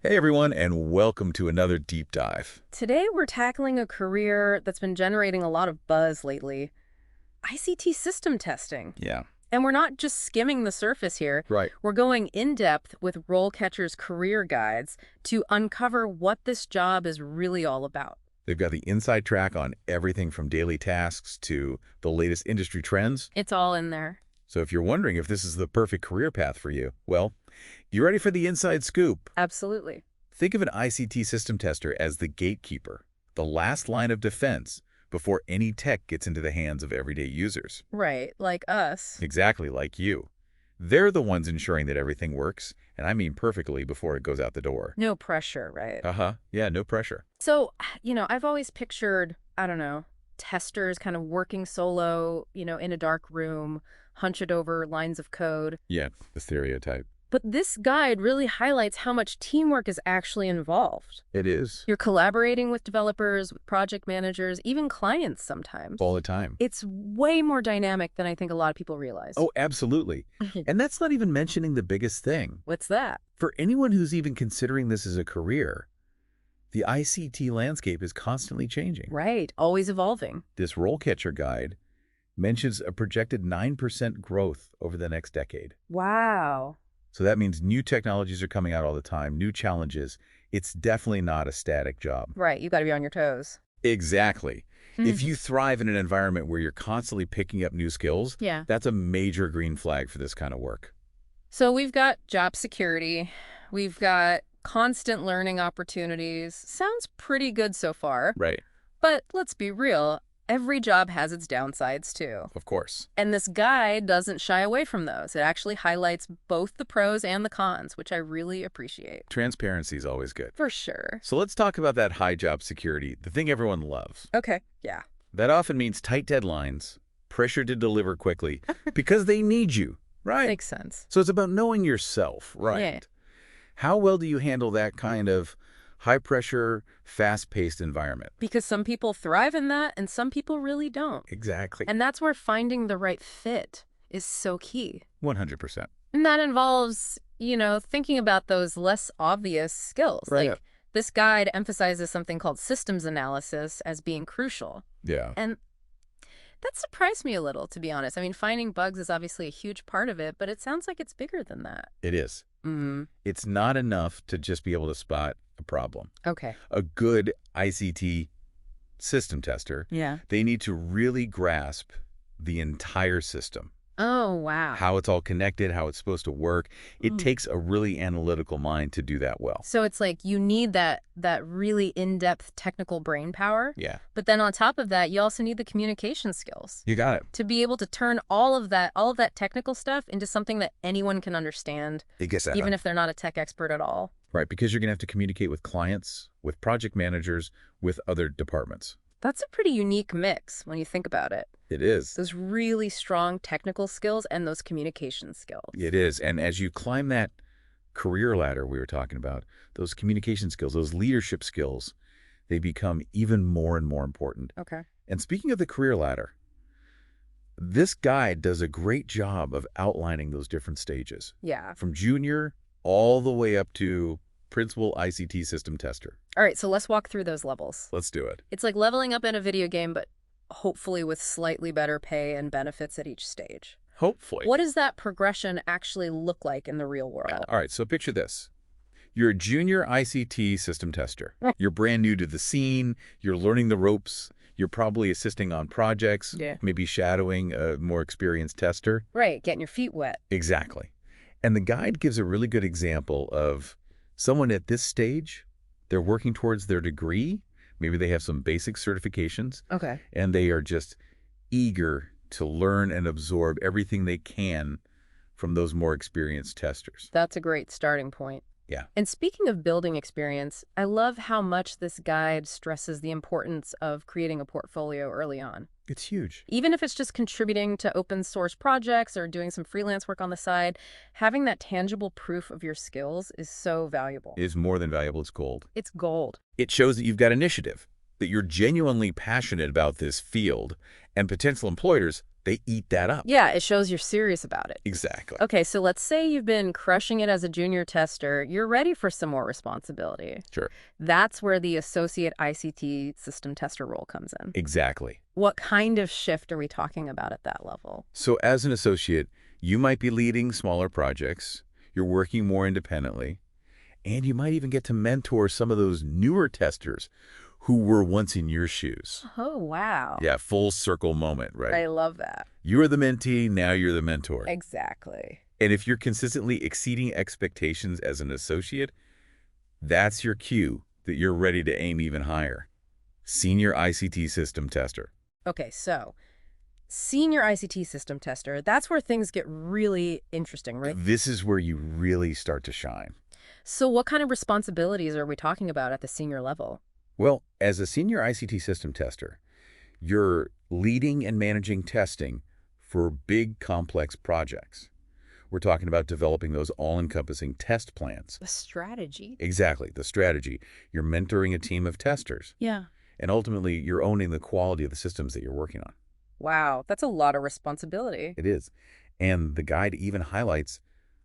Hey everyone, and welcome to another deep dive. Today, we're tackling a career that's been generating a lot of buzz lately, ICT system testing. Yeah, And we're not just skimming the surface here. right. We're going in depth with RoleCatcher's career guides to uncover what this job is really all about. They've got the inside track on everything from daily tasks to the latest industry trends. It's all in there. So if you're wondering if this is the perfect career path for you, well, you ready for the inside scoop? Absolutely. Think of an ICT system tester as the gatekeeper, the last line of defense before any tech gets into the hands of everyday users. Right, like us. Exactly like you. They're the ones ensuring that everything works, and I mean perfectly before it goes out the door. No pressure, right? Uh-huh. Yeah, no pressure. So, I've always pictured, I don't know, testers kind of working solo, in a dark room, hunched over lines of code. Yeah, the stereotype. But this guide really highlights how much teamwork is actually involved. It is. You're collaborating with developers, with project managers, even clients sometimes. All the time. It's way more dynamic than I think a lot of people realize. Oh, absolutely. And that's not even mentioning the biggest thing. What's that? For anyone who's even considering this as a career, the ICT landscape is constantly changing. Right, always evolving. This RoleCatcher guide mentions a projected 9% growth over the next decade. Wow. So that means new technologies are coming out all the time, new challenges. It's definitely not a static job. Right, you got to be on your toes. Exactly. If you thrive in an environment where you're constantly picking up new skills, Yeah. that's a major green flag for this kind of work. So we've got job security. We've got constant learning opportunities. Sounds pretty good so far. Right. But let's be real. Every job has its downsides, too. Of course. And this guide doesn't shy away from those. It actually highlights both the pros and the cons, which I really appreciate. Transparency is always good. For sure. So let's talk about that high job security, the thing everyone loves. Okay. Yeah. That often means tight deadlines, pressure to deliver quickly, because they need you, right? Makes sense. So it's about knowing yourself, right? Yeah. How well do you handle that kind of high-pressure, fast-paced environment? Because some people thrive in that and some people really don't. Exactly. And that's where finding the right fit is so key. 100%. And that involves, thinking about those less obvious skills. Right. Like this guide emphasizes something called systems analysis as being crucial. Yeah. And that surprised me a little, to be honest. I mean, finding bugs is obviously a huge part of it, but it sounds like it's bigger than that. It is. Mm-hmm. It's not enough to just be able to spot a problem. Okay. A good ICT system tester, Yeah. they need to really grasp the entire system, Oh, wow. how it's all connected, how it's supposed to work. It takes a really analytical mind to do that well. So it's like you need that really in-depth technical brain power. Yeah, But then on top of that, you also need the communication skills you got it. to be able to turn all of that technical stuff into something that anyone can understand, It gets that. even if they're not a tech expert at all. Right, because you're going to have to communicate with clients, with project managers, with other departments. That's a pretty unique mix when you think about it. It is. Those really strong technical skills and those communication skills. It is. And as you climb that career ladder we were talking about, those communication skills, those leadership skills, they become even more and more important. Okay. And speaking of the career ladder, this guide does a great job of outlining those different stages, Yeah. from junior all the way up to principal ICT system tester. All right, so let's walk through those levels. Let's do it. It's like leveling up in a video game, but hopefully with slightly better pay and benefits at each stage. Hopefully. What does that progression actually look like in the real world? All right, so picture this. You're a junior ICT system tester. You're brand new to the scene. You're learning the ropes. You're probably assisting on projects, Yeah. maybe shadowing a more experienced tester. Right, getting your feet wet. Exactly. And the guide gives a really good example of someone at this stage, they're working towards their degree. Maybe they have some basic certifications, Okay. and they are just eager to learn and absorb everything they can from those more experienced testers. That's a great starting point. Yeah. And speaking of building experience, I love how much this guide stresses the importance of creating a portfolio early on. It's huge. Even if it's just contributing to open source projects or doing some freelance work on the side, having that tangible proof of your skills is so valuable. It is more than valuable. It's gold. It's gold. It shows that you've got initiative, that you're genuinely passionate about this field, and potential employers, They eat that up. Yeah, it shows you're serious about it. Exactly. Okay, so let's say you've been crushing it as a junior tester. You're ready for some more responsibility. Sure. That's where the associate ICT system tester role comes in. Exactly. What kind of shift are we talking about at that level? So as an associate, you might be leading smaller projects, you're working more independently, and you might even get to mentor some of those newer testers who were once in your shoes. Oh, wow. Yeah, full circle moment, right? I love that. You are the mentee, now you're the mentor. Exactly. And if you're consistently exceeding expectations as an associate, that's your cue that you're ready to aim even higher. Senior ICT System Tester. Okay, so senior ICT system tester, that's where things get really interesting, right? This is where you really start to shine. So what kind of responsibilities are we talking about at the senior level? Well, as a senior ICT system tester, you're leading and managing testing for big, complex projects. We're talking about developing those all-encompassing test plans. The strategy. Exactly, the strategy. You're mentoring a team of testers. Yeah. And ultimately, you're owning the quality of the systems that you're working on. Wow, that's a lot of responsibility. It is. And the guide even highlights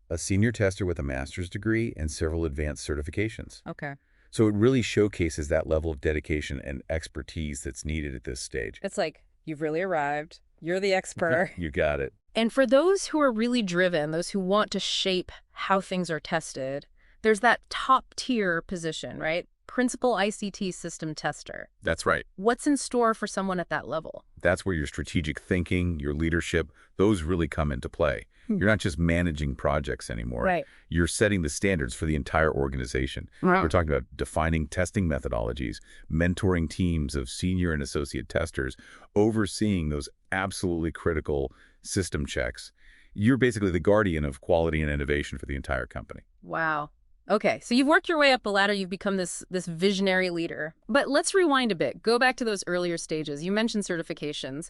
a senior tester with a master's degree and several advanced certifications. Okay. So it really showcases that level of dedication and expertise that's needed at this stage. It's like, you've really arrived. You're the expert. You got it. And for those who are really driven, those who want to shape how things are tested, there's that top tier position, right? Principal ICT system tester. That's right. What's in store for someone at that level? That's where your strategic thinking, your leadership, those really come into play. You're not just managing projects anymore. Right. You're setting the standards for the entire organization. We're talking about defining testing methodologies, mentoring teams of senior and associate testers, overseeing those absolutely critical system checks. You're basically the guardian of quality and innovation for the entire company. Wow. Okay, so you've worked your way up the ladder. You've become this visionary leader. But let's rewind a bit. Go back to those earlier stages. You mentioned certifications.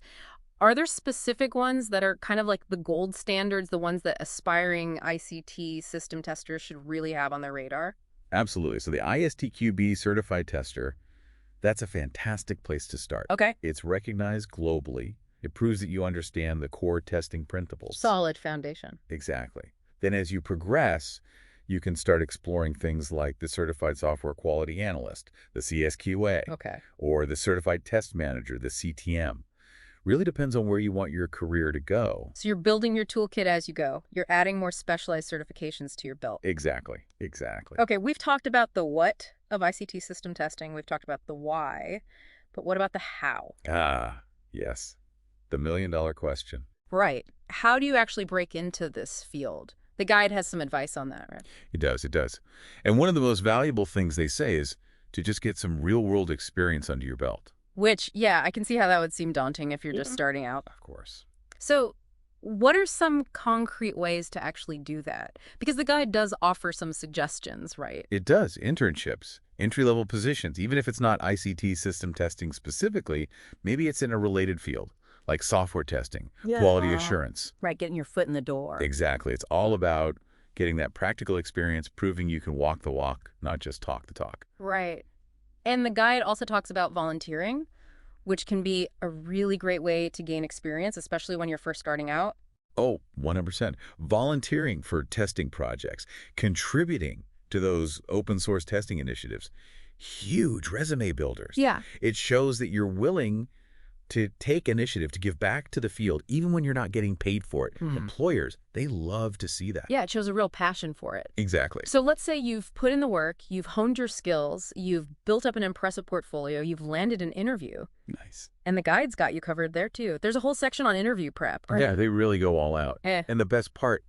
Are there specific ones that are kind of like the gold standards, the ones that aspiring ICT system testers should really have on their radar? Absolutely. So the ISTQB certified tester, that's a fantastic place to start. Okay. It's recognized globally. It proves that you understand the core testing principles. Solid foundation. Exactly. Then as you progress, you can start exploring things like the Certified Software Quality Analyst, the CSQA, Okay. or the Certified Test Manager, the CTM. Really depends on where you want your career to go. So you're building your toolkit as you go. You're adding more specialized certifications to your belt. Exactly. Exactly. Okay, we've talked about the what of ICT system testing. We've talked about the why. But what about the how? Ah, yes. The million-dollar question. Right. How do you actually break into this field? The guide has some advice on that, right? It does. It does. And one of the most valuable things they say is to just get some real-world experience under your belt. Which, yeah, I can see how that would seem daunting if you're just starting out. Of course. So what are some concrete ways to actually do that? Because the guide does offer some suggestions, right? It does. Internships, entry-level positions, even if it's not ICT system testing specifically, maybe it's in a related field, like software testing, quality assurance. Right, getting your foot in the door. Exactly. It's all about getting that practical experience, proving you can walk the walk, not just talk the talk. Right. And the guide also talks about volunteering, which can be a really great way to gain experience, especially when you're first starting out. Oh, 100%. Volunteering for testing projects, contributing to those open source testing initiatives, huge resume builders. Yeah. It shows that you're willing to take initiative to give back to the field, even when you're not getting paid for it. Employers, they love to see that. Yeah, it shows a real passion for it. Exactly. So let's say you've put in the work, you've honed your skills, you've built up an impressive portfolio, you've landed an interview. Nice. And the guide's got you covered there, too. There's a whole section on interview prep. Right? Yeah, they really go all out. Eh. And the best part,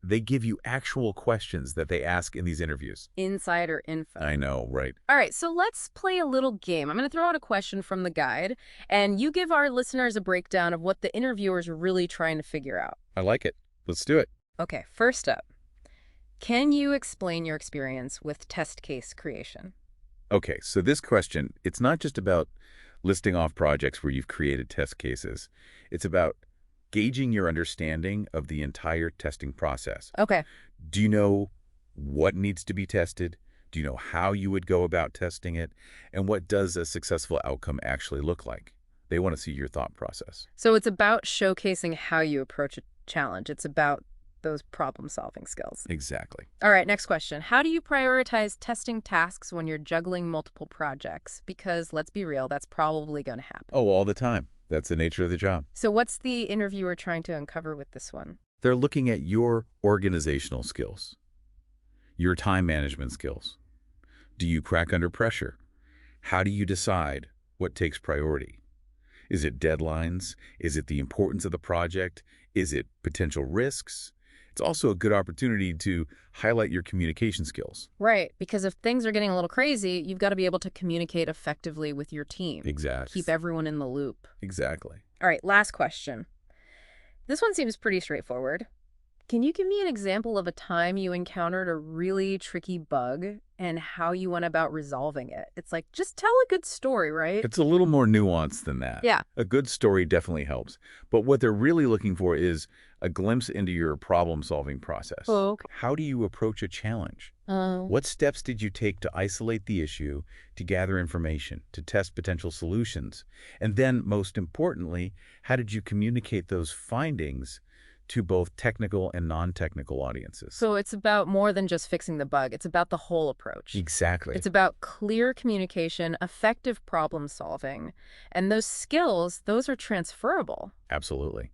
they give you actual questions that they ask in these interviews. Insider info. I know, right? All right, so let's play a little game. I'm going to throw out a question from the guide, and you give our listeners a breakdown of what the interviewers are really trying to figure out. I like it. Let's do it. Okay, first up, can you explain your experience with test case creation? Okay, so this question, it's not just about listing off projects where you've created test cases. It's about gauging your understanding of the entire testing process. Okay. Do you know what needs to be tested? Do you know how you would go about testing it? And what does a successful outcome actually look like? They want to see your thought process. So it's about showcasing how you approach a challenge. It's about those problem-solving skills. Exactly. All right, next question. How do you prioritize testing tasks when you're juggling multiple projects? Because let's be real, that's probably going to happen. Oh, all the time. That's the nature of the job. So what's the interviewer trying to uncover with this one? They're looking at your organizational skills, your time management skills. Do you crack under pressure? How do you decide what takes priority? Is it deadlines? Is it the importance of the project? Is it potential risks? It's also a good opportunity to highlight your communication skills. Right, because if things are getting a little crazy, you've got to be able to communicate effectively with your team. Exactly. Keep everyone in the loop. Exactly. All right, last question. This one seems pretty straightforward. Can you give me an example of a time you encountered a really tricky bug and how you went about resolving it? It's like, just tell a good story, right? It's a little more nuanced than that. Yeah. A good story definitely helps. But what they're really looking for is a glimpse into your problem-solving process. Oh, okay. How do you approach a challenge? What steps did you take to isolate the issue, to gather information, to test potential solutions? And then, most importantly, how did you communicate those findings to both technical and non-technical audiences? So it's about more than just fixing the bug. It's about the whole approach. Exactly. It's about clear communication, effective problem solving, and those skills, those are transferable. Absolutely.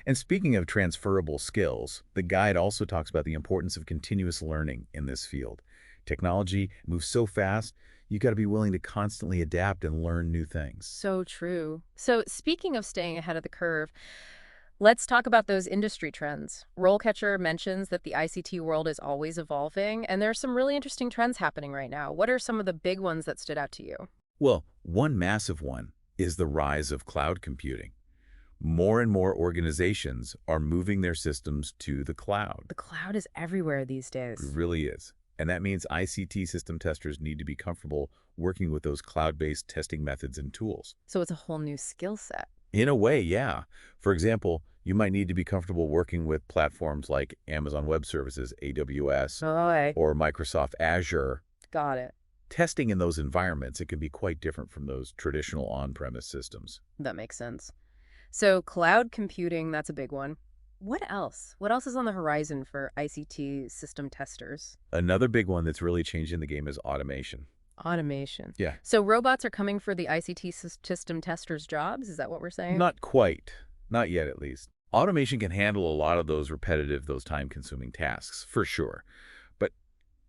And speaking of transferable skills, the guide also talks about the importance of continuous learning in this field. Technology moves so fast, you got to be willing to constantly adapt and learn new things. So true. So speaking of staying ahead of the curve, let's talk about those industry trends. RoleCatcher mentions that the ICT world is always evolving, and there are some really interesting trends happening right now. What are some of the big ones that stood out to you? Well, one massive one is the rise of cloud computing. More and more organizations are moving their systems to the cloud. The cloud is everywhere these days. It really is. And that means ICT system testers need to be comfortable working with those cloud-based testing methods and tools. So it's a whole new skill set. In a way, yeah. For example, you might need to be comfortable working with platforms like Amazon Web Services, AWS, or Microsoft Azure. Got it. Testing in those environments, it can be quite different from those traditional on-premise systems. That makes sense. So cloud computing, that's a big one. What else? What else is on the horizon for ICT system testers? Another big one that's really changing the game is automation. Automation. Yeah. So robots are coming for the ICT system testers' jobs? Is that what we're saying? Not quite. Not yet, at least. Automation can handle a lot of those repetitive, those time-consuming tasks, for sure. But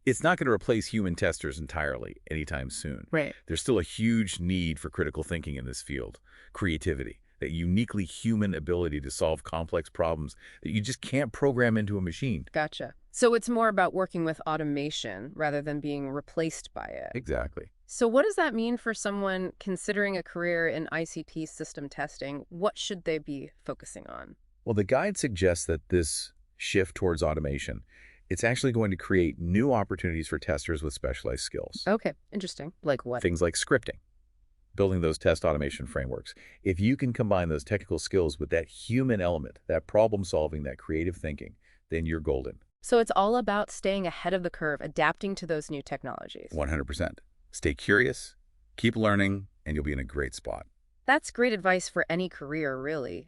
it's not going to replace human testers entirely anytime soon. Right. There's still a huge need for critical thinking in this field, creativity, that uniquely human ability to solve complex problems that you just can't program into a machine. Gotcha. So it's more about working with automation rather than being replaced by it. Exactly. So what does that mean for someone considering a career in ICT system testing? What should they be focusing on? Well, the guide suggests that this shift towards automation, it's actually going to create new opportunities for testers with specialized skills. Okay, interesting. Like what? Things like scripting, building those test automation frameworks. If you can combine those technical skills with that human element, that problem solving, that creative thinking, then you're golden. So it's all about staying ahead of the curve, adapting to those new technologies. 100%. Stay curious, keep learning, and you'll be in a great spot. That's great advice for any career, really.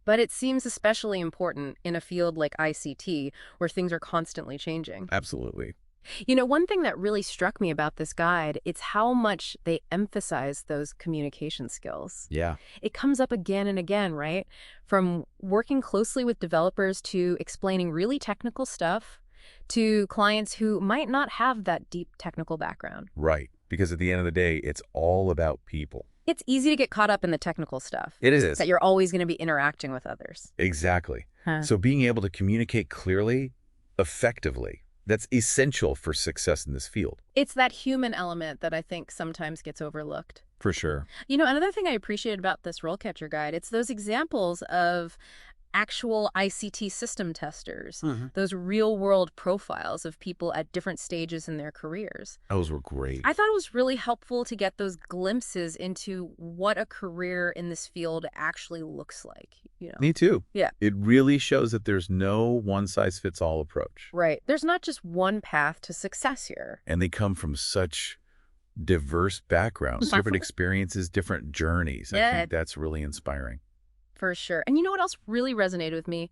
But it seems especially important in a field like ICT, where things are constantly changing. Absolutely. You know, one thing that really struck me about this guide, it's how much they emphasize those communication skills. Yeah. It comes up again and again, right? From working closely with developers to explaining really technical stuff to clients who might not have that deep technical background. Right. Because at the end of the day, it's all about people. It's easy to get caught up in the technical stuff. It is. That you're always going to be interacting with others. Exactly. So being able to communicate clearly, effectively, that's essential for success in this field. It's that human element that I think sometimes gets overlooked. For sure. You know, another thing I appreciate about this RoleCatcher guide, it's those examples of actual ICT system testers, those real-world profiles of people at different stages in their careers. Those were great. I thought it was really helpful to get those glimpses into what a career in this field actually looks like. You know? Me too. Yeah. It really shows that there's no one-size-fits-all approach. Right. There's not just one path to success here. And they come from such diverse backgrounds, different experiences, different journeys. I Yeah, think that's really inspiring. for sure. And you know what else really resonated with me?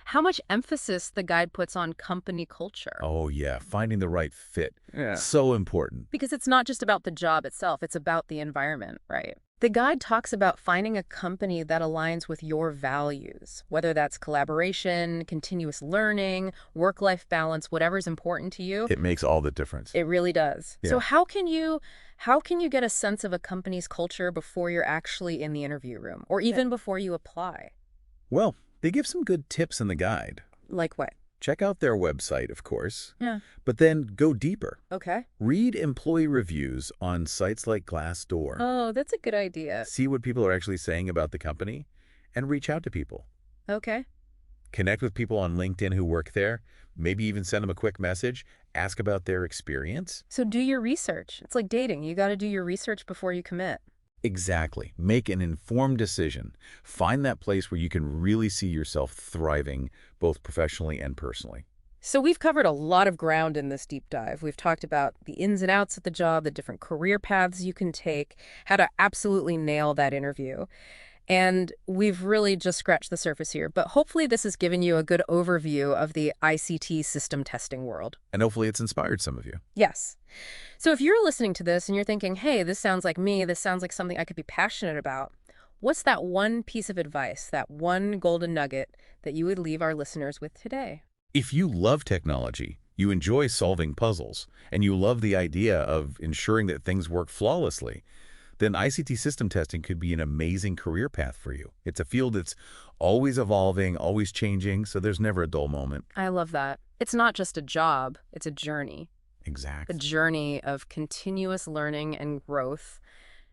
How much emphasis the guide puts on company culture. Oh, yeah. Finding the right fit. Yeah. So important. Because it's not just about the job itself, it's about the environment, right? The guide talks about finding a company that aligns with your values, whether that's collaboration, continuous learning, work-life balance, whatever's important to you. It makes all the difference. It really does. Yeah. So how can you get a sense of a company's culture before you're actually in the interview room, or even before you apply? Well, they give some good tips in the guide. Like what? Check out their website, of course. Yeah. But then go deeper. Okay. Read employee reviews on sites like Glassdoor. Oh, that's a good idea. See what people are actually saying about the company, and reach out to people. Okay. Connect with people on LinkedIn who work there. Maybe even send them a quick message. Ask about their experience. So do your research. It's like dating. You got to do your research before you commit. Exactly. Make an informed decision. Find that place where you can really see yourself thriving, both professionally and personally. So we've covered a lot of ground in this deep dive. We've talked about the ins and outs of the job, the different career paths you can take, how to absolutely nail that interview. And we've really just scratched the surface here. But hopefully this has given you a good overview of the ICT system testing world. And hopefully it's inspired some of you. Yes. So if you're listening to this and you're thinking, hey, this sounds like me, this sounds like something I could be passionate about, what's that one piece of advice, that one golden nugget that you would leave our listeners with today? If you love technology, you enjoy solving puzzles, and you love the idea of ensuring that things work flawlessly, then ICT system testing could be an amazing career path for you. It's a field that's always evolving, always changing, so there's never a dull moment. I love that. It's not just a job, it's a journey. Exactly. A journey of continuous learning and growth.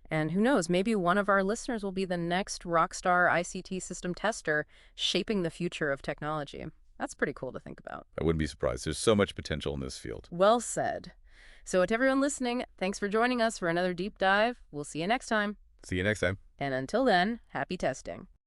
And who knows, maybe one of our listeners will be the next rockstar ICT system tester shaping the future of technology. That's pretty cool to think about. I wouldn't be surprised. There's so much potential in this field. Well said. So to everyone listening, thanks for joining us for another deep dive. We'll see you next time. See you next time. And until then, happy testing.